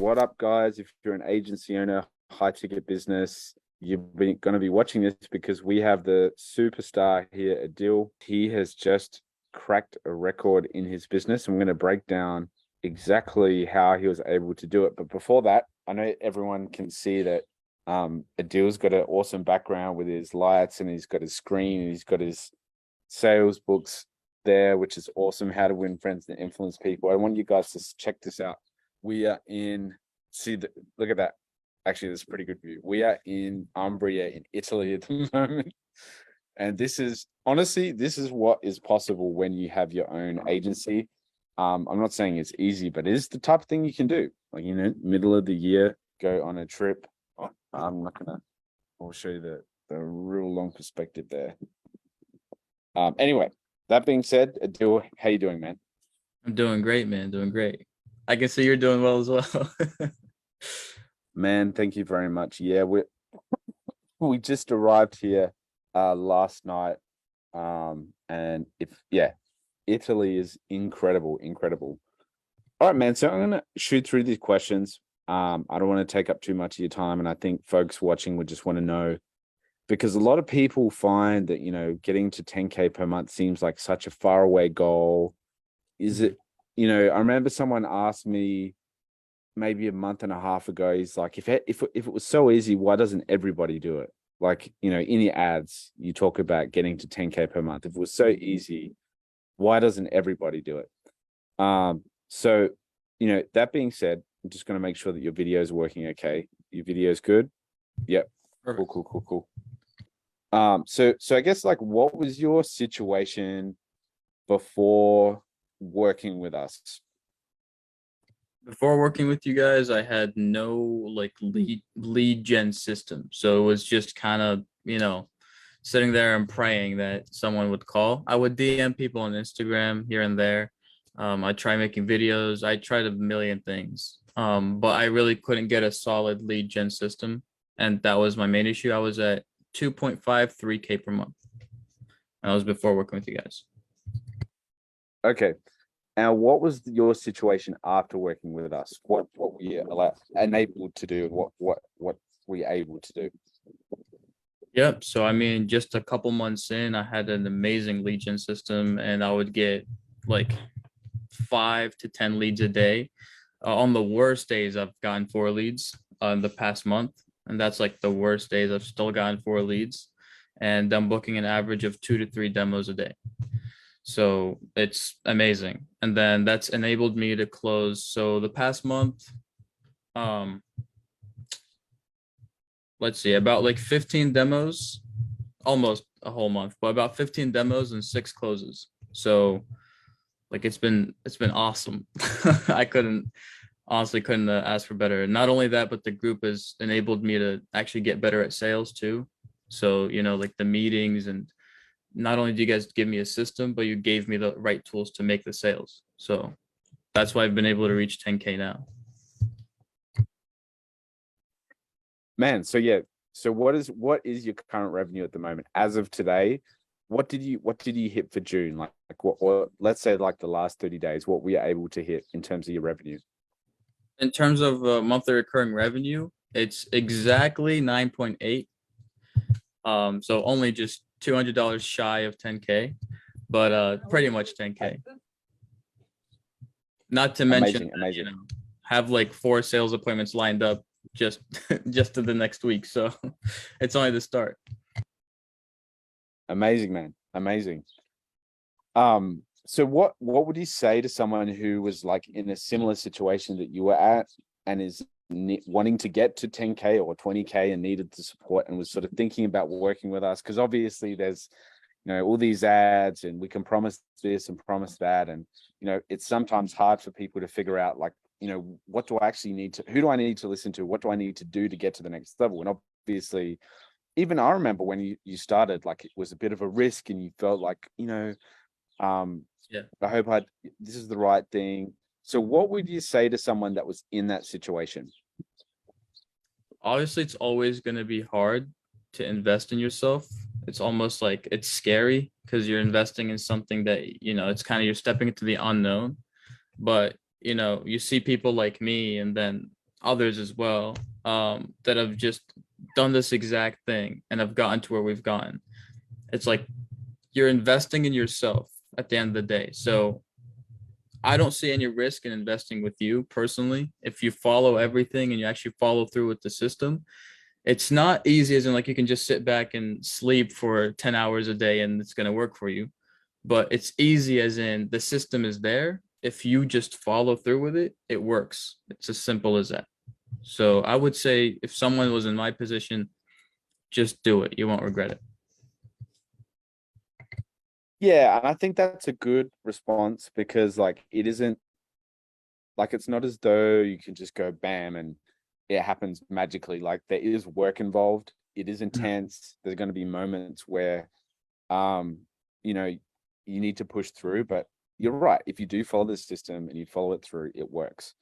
What up, guys? If you're an agency owner, high ticket business, you're going to be watching this because we have the superstar here, Adil. He has just cracked a record in his business. I'm going to break down exactly how he was able to do it. But before that, I know everyone can see that Adil's got an awesome background with his lights, and he's got his screen, and he's got his sales books there, which is awesome. How to win friends and influence people. I want you guys to check this out. We are in, look at that. Actually, that's a pretty good view. We are in Umbria in Italy at the moment. And this is what is possible when you have your own agency. I'm not saying it's easy, but it is the type of thing you can do. Like, middle of the year, go on a trip. I'll show you the real long perspective there. Anyway, that being said, Adil, how you doing, man? I'm doing great, man. Doing great. I can see you're doing well as well. Man, thank you very much. Yeah, we just arrived here last night. And Italy is incredible. All right, man. So I'm gonna shoot through these questions. I don't want to take up too much of your time, and I think folks watching would just want to know, because a lot of people find that getting to 10K per month seems like such a faraway goal. Is it? I remember someone asked me maybe a month and a half ago, he's like, if it was so easy, why doesn't everybody do it? Like, in your ads, you talk about getting to 10K per month. If it was so easy, why doesn't everybody do it? So, that being said, I'm just going to make sure that your video is working okay. Your video is good. Yep. Perfect. Cool. So I guess, like, what was your situation before working with us? Before working with you guys, I had no like lead gen system. So it was just kind of, sitting there and praying that someone would call. I would DM people on Instagram here and there. I tried making videos. I tried a million things. But I really couldn't get a solid lead gen system. And that was my main issue. I was at 2.53K per month. And that was before working with you guys. Okay. Now, what was your situation after working with us? What were you enabled to do? What were you able to do? Yep. So I mean, just a couple months in, I had an amazing lead gen system, and I would get like 5 to 10 leads a day. On the worst days, I've gotten 4 leads in the past month, and that's like the worst days. I've still gotten 4 leads, and I'm booking an average of 2 to 3 demos a day. So it's amazing. And then that's enabled me to close. So the past month, let's see, about like 15 demos, almost a whole month, but about 15 demos and 6 closes. So like it's been awesome. I honestly couldn't ask for better. And not only that, but the group has enabled me to actually get better at sales too. So, like the meetings, and not only do you guys give me a system, but you gave me the right tools to make the sales. So that's why I've been able to reach 10K now. Man, so yeah. So what is your current revenue at the moment? As of today, what did you hit for June? Like what, or let's say like the last 30 days, what were you able to hit in terms of your revenue? In terms of monthly recurring revenue, it's exactly 9.8. So only just $200 shy of 10K, but pretty much 10K. Not to mention, amazing. Have like 4 sales appointments lined up just to the next week. So it's only the start. Amazing, man. Amazing. So what would you say to someone who was like in a similar situation that you were at, and is wanting to get to 10K or 20K and needed the support, and was sort of thinking about working with us? Because obviously there's all these ads, and we can promise this and promise that, and it's sometimes hard for people to figure out, like, what do I actually need to, who do I need to listen to, what do I need to do to get to the next level? And obviously, even I remember when you started, like, it was a bit of a risk, and you felt like, I hope this is the right thing. So what would you say to someone that was in that situation? Obviously, it's always going to be hard to invest in yourself. It's almost like it's scary because you're investing in something that, it's kind of, you're stepping into the unknown. But, you see people like me, and then others as well, that have just done this exact thing and have gotten to where we've gotten. It's like you're investing in yourself at the end of the day. So I don't see any risk in investing with you personally. If you follow everything and you actually follow through with the system, it's not easy as in like you can just sit back and sleep for 10 hours a day and it's going to work for you. But it's easy as in the system is there. If you just follow through with it, it works. It's as simple as that. So I would say if someone was in my position, just do it. You won't regret it. Yeah, and I think that's a good response because like it isn't like it's not as though you can just go bam and it happens magically. Like there is work involved. It is intense. There's going to be moments where um you know you need to push through, but you're right. If you do follow the system and you follow it through, it works.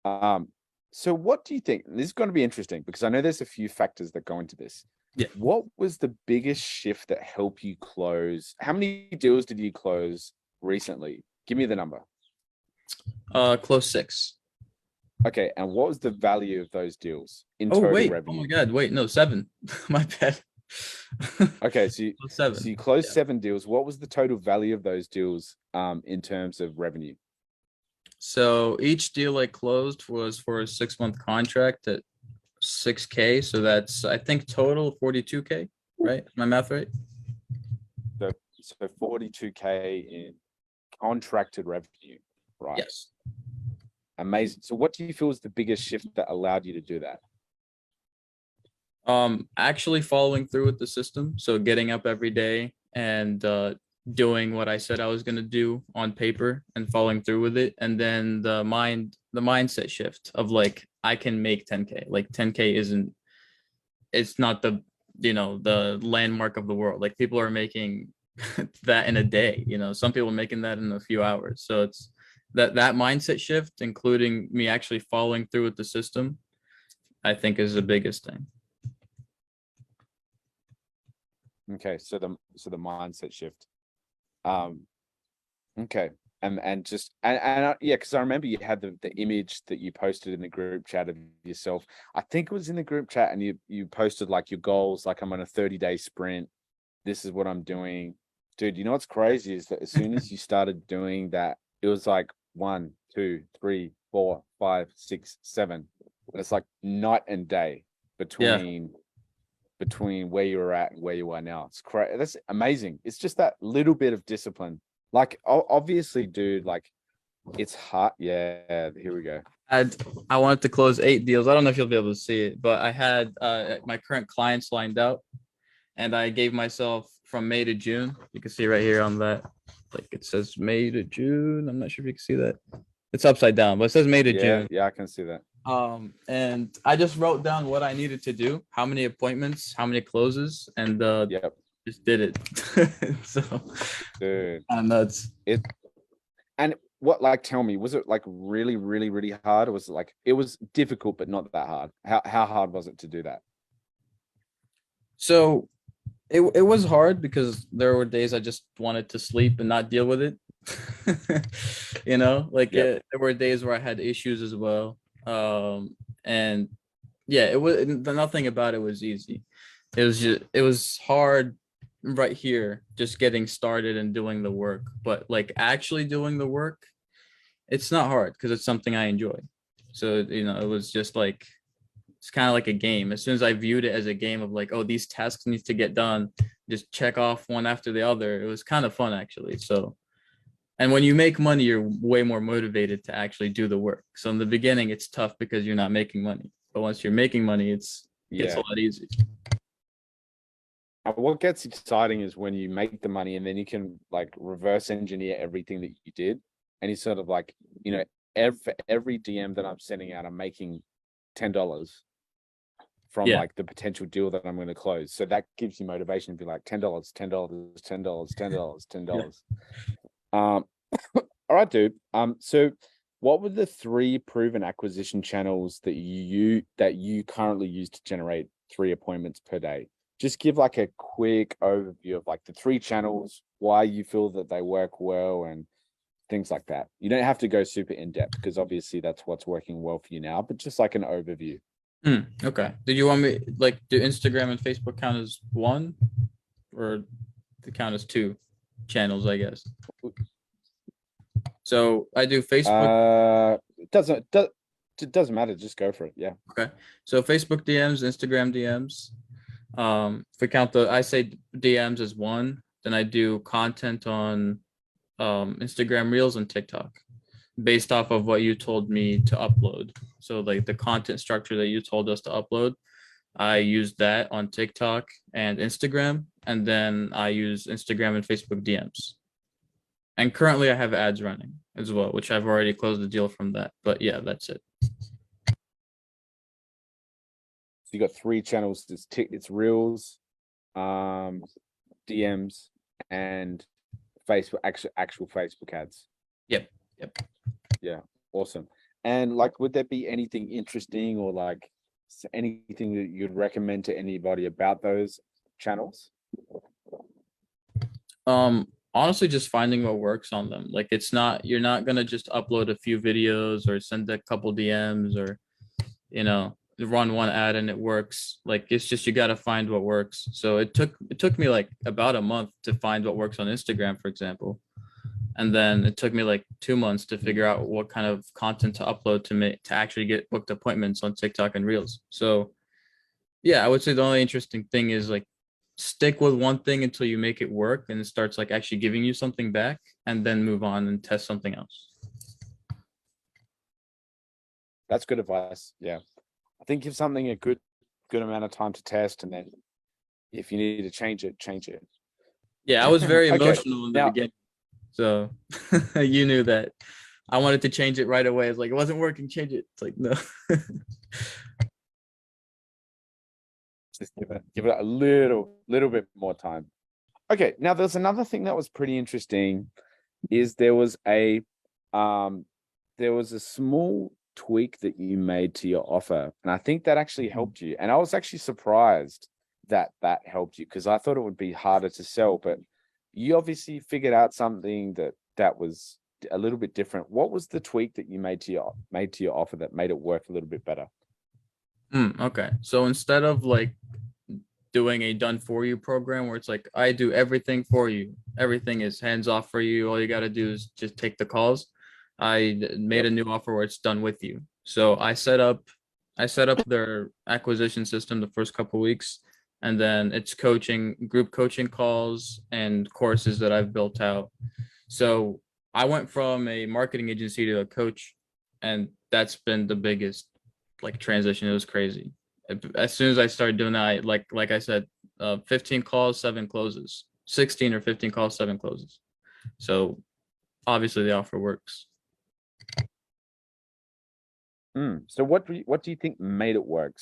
Um so what do you think? This is going to be interesting because I know there's a few factors that go into this. Yeah. What was the biggest shift that helped you close? How many deals did you close recently? Give me the number. Close six. Okay, and what was the value of those deals in Oh total wait. Oh revenue? my God. Wait, no, seven. My bad. Okay, so you, Close so seven. you closed Yeah. 7 deals. What was the total value of those deals in terms of revenue? So each deal I closed was for a 6 month contract at 6K. So that's I think total 42K, right? Is my math right? So 42K in contracted revenue, right? Yes. Amazing. So what do you feel is the biggest shift that allowed you to do that? Actually following through with the system. So getting up every day and doing what I said I was gonna do on paper and following through with it. And then the mindset shift of like I can make 10K. Like 10K isn't it's not the the landmark of the world. Like people are making that in a day, some people are making that in a few hours. So it's that mindset shift, including me actually following through with the system, I think is the biggest thing. Okay, so the mindset shift. Um, okay, and just yeah, because I remember you had the image that you posted in the group chat of yourself. I think it was in the group chat, and you posted like your goals, like I'm on a 30-day sprint. This is what I'm doing, dude. You know what's crazy is that as soon as you started doing that, it was like 1, 2, 3, 4, 5, 6, 7. It's like night and day Yeah. between where you were at and where you are now. It's crazy. That's amazing. It's just that little bit of discipline. Like obviously, dude, like it's hard. Yeah, here we go. I wanted to close 8 deals. I don't know if you'll be able to see it, but I had my current clients lined out, and I gave myself from May to June. You can see right here on that, like it says May to June. I'm not sure if you can see that. It's upside down, but it says May to Yeah, June. yeah, I can see that. And I just wrote down what I needed to do, how many appointments, how many closes, and Yep, just did it. So dude. kind of nuts. It and what like tell me, was it like really, really, really hard? Or was it like it was difficult but not that hard? How hard was it to do that? So it was hard because there were days I just wanted to sleep and not deal with it. Like Yep. there were days where I had issues as well. And yeah, it was nothing about it was easy. It was hard right here, just getting started and doing the work. But like actually doing the work, it's not hard because it's something I enjoy. So it was just like it's kind of like a game. As soon as I viewed it as a game of like, oh, these tasks need to get done, just check off one after the other. It was kind of fun actually. So, and when you make money, you're way more motivated to actually do the work. So in the beginning, it's tough because you're not making money. But once you're making money, it gets a Yeah. lot easier. What gets exciting is when you make the money and then you can like reverse engineer everything that you did. And you sort of like, every DM that I'm sending out, I'm making $10 from Yeah. like the potential deal that I'm going to close. So that gives you motivation to be like $10, $10, $10, $10, Yeah. $10. Um, all right, dude. So what were the 3 proven acquisition channels that you currently use to generate 3 appointments per day? Just give like a quick overview of like the 3 channels, why you feel that they work well, and things like that. You don't have to go super in depth because obviously that's what's working well for you now, but just like an overview. Okay. Did you want me like do Instagram and Facebook count as one, or they count as two channels, I guess? So I do Facebook. It doesn't matter. Just go for it. Yeah. Okay. So Facebook DMs, Instagram DMs. If we count I say DMs as one, then I do content on Instagram Reels and TikTok based off of what you told me to upload. So like the content structure that you told us to upload, I use that on TikTok and Instagram, and then I use Instagram and Facebook DMs. And currently I have ads running as well, which I've already closed the deal from that. But yeah, that's it. So you got 3 channels. It's Reels, DMs, and Facebook, actual Facebook ads. Yep. Yeah, awesome. And like, would there be anything interesting or like anything that you'd recommend to anybody about those channels? Honestly, just finding what works on them. Like you're not gonna just upload a few videos or send a couple DMs or run one ad and it works. Like it's just you gotta find what works. So it took me like about a month to find what works on Instagram, for example. And then it took me like 2 months to figure out what kind of content to upload to actually get booked appointments on TikTok and Reels. So yeah, I would say the only interesting thing is like stick with one thing until you make it work and it starts like actually giving you something back, and then move on and test something else. That's good advice. Yeah. I think give something a good amount of time to test, and then if you need to change it, change it. Yeah, I was very Okay. emotional in the beginning. So you knew that I wanted to change it right away. It's like, it wasn't working, change it. It's like, no. Just give it a little bit more time. Okay, now there's another thing that was pretty interesting, is there was a small tweak that you made to your offer, and I think that actually helped you. And I was actually surprised that helped you, because I thought it would be harder to sell, but you obviously figured out something that was a little bit different. What was the tweak that you made to your offer that made it work a little bit better? Okay. So instead of like doing a done for you program where it's like, I do everything for you, everything is hands off for you, all you got to do is just take the calls, I made a new offer where it's done with you. So I set up their acquisition system the first couple weeks, and then it's group coaching calls and courses that I've built out. So I went from a marketing agency to a coach, and that's been the biggest like transition. It was crazy. As soon as I started doing that, like I said, 15 calls, 7 closes, 16 or 15 calls, 7 closes. So obviously the offer works. So what do you think made it work?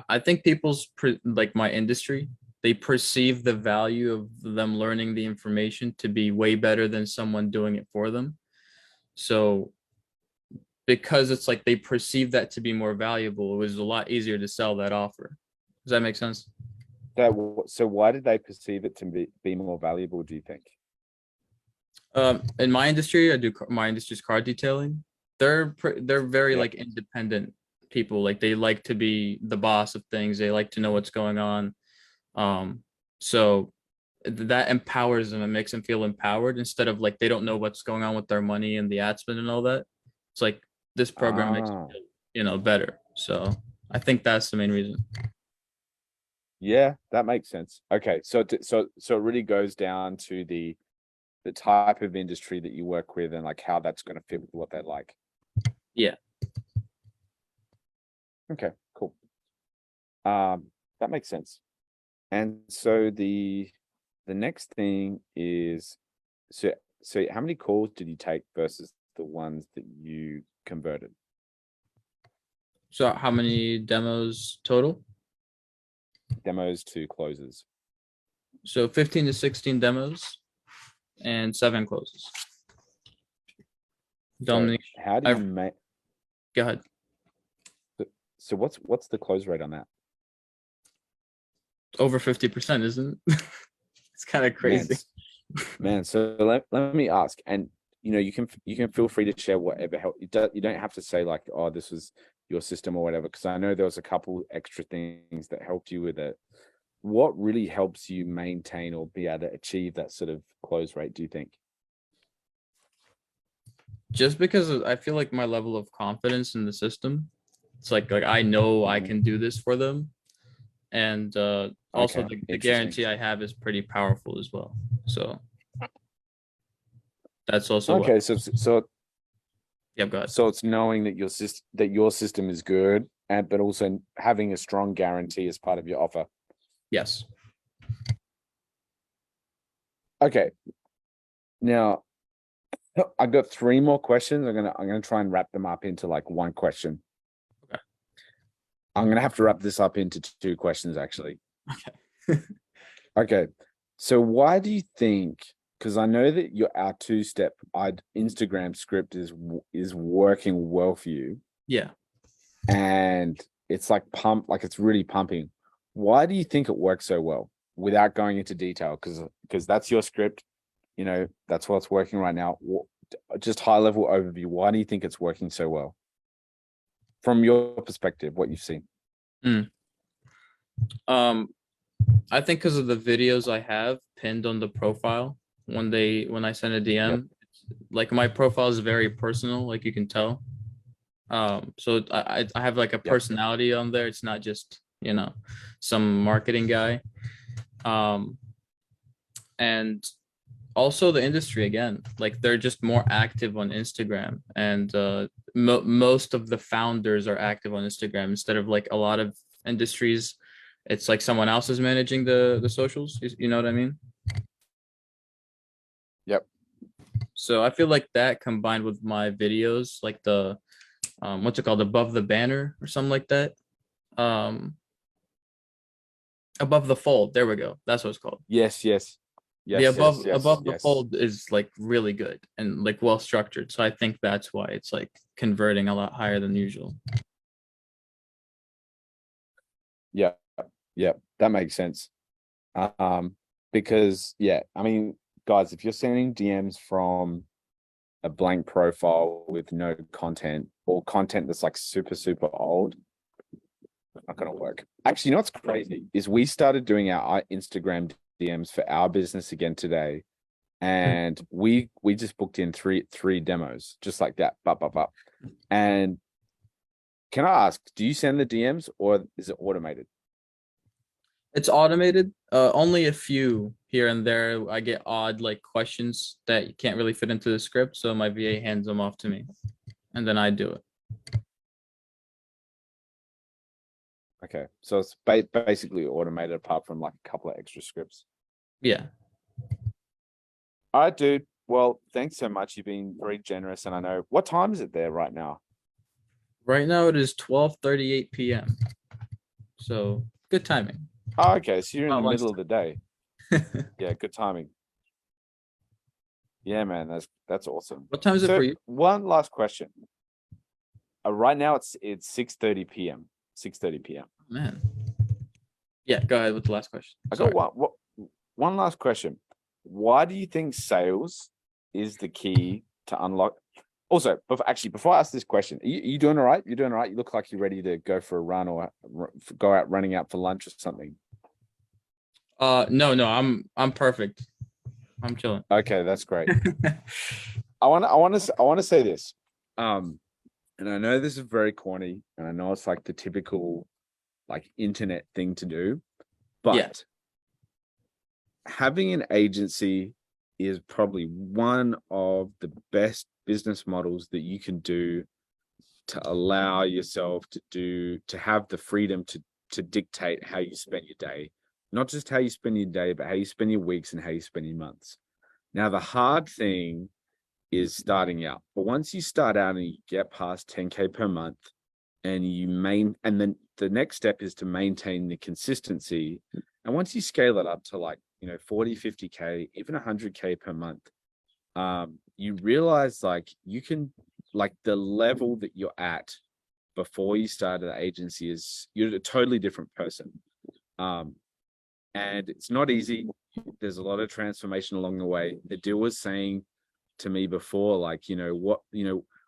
I think like my industry, they perceive the value of them learning the information to be way better than someone doing it for them. So because it's like they perceive that to be more valuable, it was a lot easier to sell that offer. Does that make sense? So why did they perceive it to be more valuable, do you think? In my industry, my industry's car detailing. They're very like independent people. Like they like to be the boss of things. They like to know what's going on. So that empowers them and makes them feel empowered, instead of like they don't know what's going on with their money and the ad spend and all that. It's like this program makes them feel, better. So I think that's the main reason. Yeah, that makes sense. Okay, so it really goes down to the type of industry that you work with and like how that's going to fit with what they like. Yeah. Okay, cool. That makes sense. And so the next thing is, so how many calls did you take versus the ones that you converted? So how many demos total? Demos to closes. So 15 to 16 demos and 7 closes. Dominic, how do you make? Go ahead. So what's the close rate on that? Over 50%, isn't it? It's kind of crazy. Man, so let me ask, and you can feel free to share whatever help. You don't have to say like, oh, this was your system or whatever, because I know there was a couple extra things that helped you with it. What really helps you maintain or be able to achieve that sort of close rate, do you think? Just because I feel like my level of confidence in the system, it's like I know I Mhm. can do this for them, and also Okay, the interesting. guarantee I have is pretty powerful as well. So that's also what. Okay, Yeah, go ahead. so it's knowing that your system is good, and but also having a strong guarantee as part of your offer. Yes. Okay, now I got three more questions. I'm gonna try and wrap them up into like one question. Okay. I'm gonna have to wrap this up into two questions actually. Okay. Okay, so why do you think? Because I know that our two-step Instagram script is working well for you, Yeah. and it's like it's really pumping. Why do you think it works so well without going into detail? Because that's your script, that's what's working right now. Just high level overview. Why do you think it's working so well from your perspective? What you've seen? Mm. Um, I think because of the videos I have pinned on the profile when I send a Yep. DM, like my profile is very personal, like you can tell. So I have like a Yep. personality on there. It's not just, some marketing guy. Um, and also the industry again, like they're just more active on Instagram, and most of the founders are active on Instagram instead of like a lot of industries. It's like someone else is managing the socials. You know what I mean? Yep. So I feel like that combined with my videos, like the what's it called, above the banner or something like that. Um, above the fold. There we go. That's what it's called. Yes. Yes. The Yes. Yes. Yes. above the Yes. fold is like really good and like well structured. So I think that's why it's like converting a lot higher than usual. Yeah. Yeah. That makes sense. Um, because I mean, guys, if you're sending DMs from a blank profile with no content or content that's like super, super old, not gonna work. Actually, what's crazy is we started doing our Instagram DMs for our business again today, and we just booked in three demos just like that. And can I ask, do you send the DMs or is it automated? It's automated. Only a few here and there. I get odd like questions that you can't really fit into the script, so my VA hands them off to me, and then I do it. Okay, so it's basically automated apart from like a couple of extra scripts. Yeah. All right, dude. Well, thanks so much. You've been very generous, and I know what time is it there right now? Right now it is 12:38 p.m. So good timing. Oh, okay, so you're in the About middle of the lunchtime. day. Yeah, good timing. Yeah, man, that's awesome. What time is it for So you? one last question. Right now it's 6:30 p.m. 6:30 p.m. Man. Yeah, go ahead with the last question. I got Sorry. one last question. Why do you think sales is the key to unlock? Also, before I ask this question, are you doing all right? You're doing all right. You look like you're ready to go for a run or go out running out for lunch or something. No, I'm perfect. I'm chilling. Okay, that's great. I want to say this. And I know this is very corny, and I know it's like the typical like internet thing to do, Yeah. but having an agency is probably one of the best business models that you can do to allow yourself to have the freedom to dictate how you spend your day, not just how you spend your day, but how you spend your weeks and how you spend your months. Now the hard thing is starting out, but once you start out and you get past 10K per month, and then the next step is to maintain the consistency, and once you scale it up to like 40 50K, even 100K per month, you realize like you can, like, the level that you're at before you started the agency is you're a totally different person. um and it's not easy. there's a lot of transformation along the way. Adil was saying to me before, like,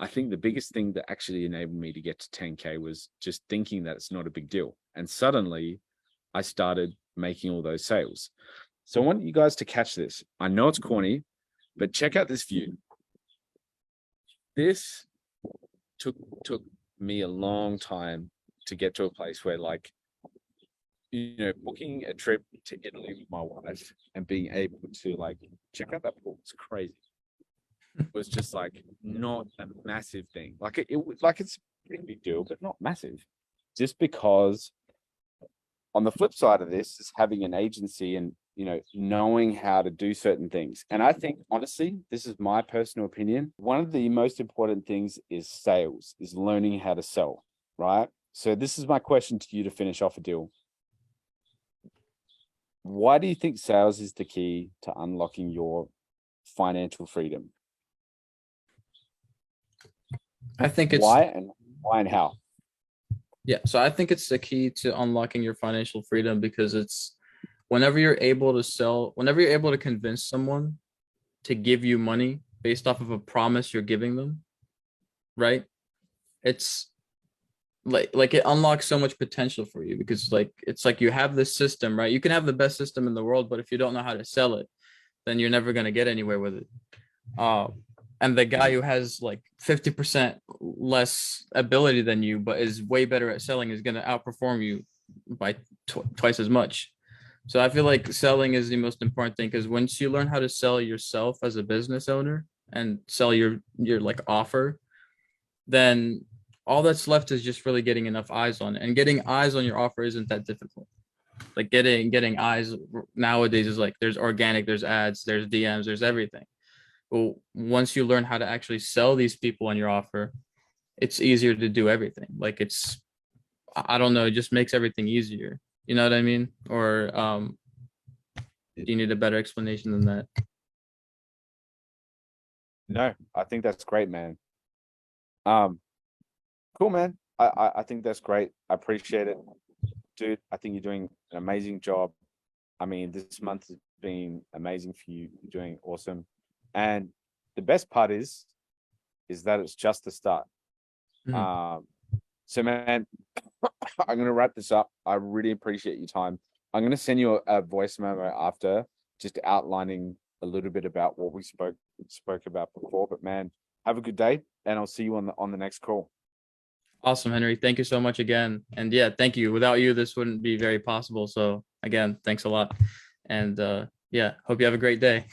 I think the biggest thing that actually enabled me to get to 10K was just thinking that it's not a big deal. And suddenly I started making all those sales. So I want you guys to catch this. I know it's corny, but check out this view. This took me a long time to get to a place where, like, booking a trip to Italy with my wife and being able to, like, check out that pool. It's crazy. It was just like not a massive thing. Like it was like, it's a pretty big deal, but not massive. Just because on the flip side of this is having an agency and knowing how to do certain things. And I think, honestly, this is my personal opinion, one of the most important things is sales, is learning how to sell, right? So this is my question to you to finish off a deal. Why do you think sales is the key to unlocking your financial freedom? I think it's why and how? Yeah, so I think it's the key to unlocking your financial freedom, because it's whenever you're able to convince someone to give you money based off of a promise you're giving them, right? It's like it unlocks so much potential for you, because it's like you have this system, right? You can have the best system in the world, but if you don't know how to sell it, then you're never going to get anywhere with it. And the guy who has like 50% less ability than you, but is way better at selling, is going to outperform you by twice as much. So I feel like selling is the most important thing, because once you learn how to sell yourself as a business owner and sell your like offer, then all that's left is just really getting enough eyes on it. And getting eyes on your offer isn't that difficult. Like getting eyes nowadays is like, there's organic, there's ads, there's DMs, there's everything. Well, once you learn how to actually sell these people on your offer, it's easier to do everything. Like I don't know, it just makes everything easier. You know what I mean? Or do you need a better explanation than that? No, I think that's great, man. Cool, man. I think that's great. I appreciate it, dude. I think you're doing an amazing job. I mean, this month has been amazing for you. You're doing awesome. And the best part is that it's just the start. Mhm. So, man, I'm going to wrap this up. I really appreciate your time. I'm going to send you a voice memo after, just outlining a little bit about what we spoke about before. But man, have a good day, and I'll see you on the next call. Awesome, Henry. Thank you so much again. And yeah, thank you. Without you, this wouldn't be very possible. So again, thanks a lot. And yeah, hope you have a great day.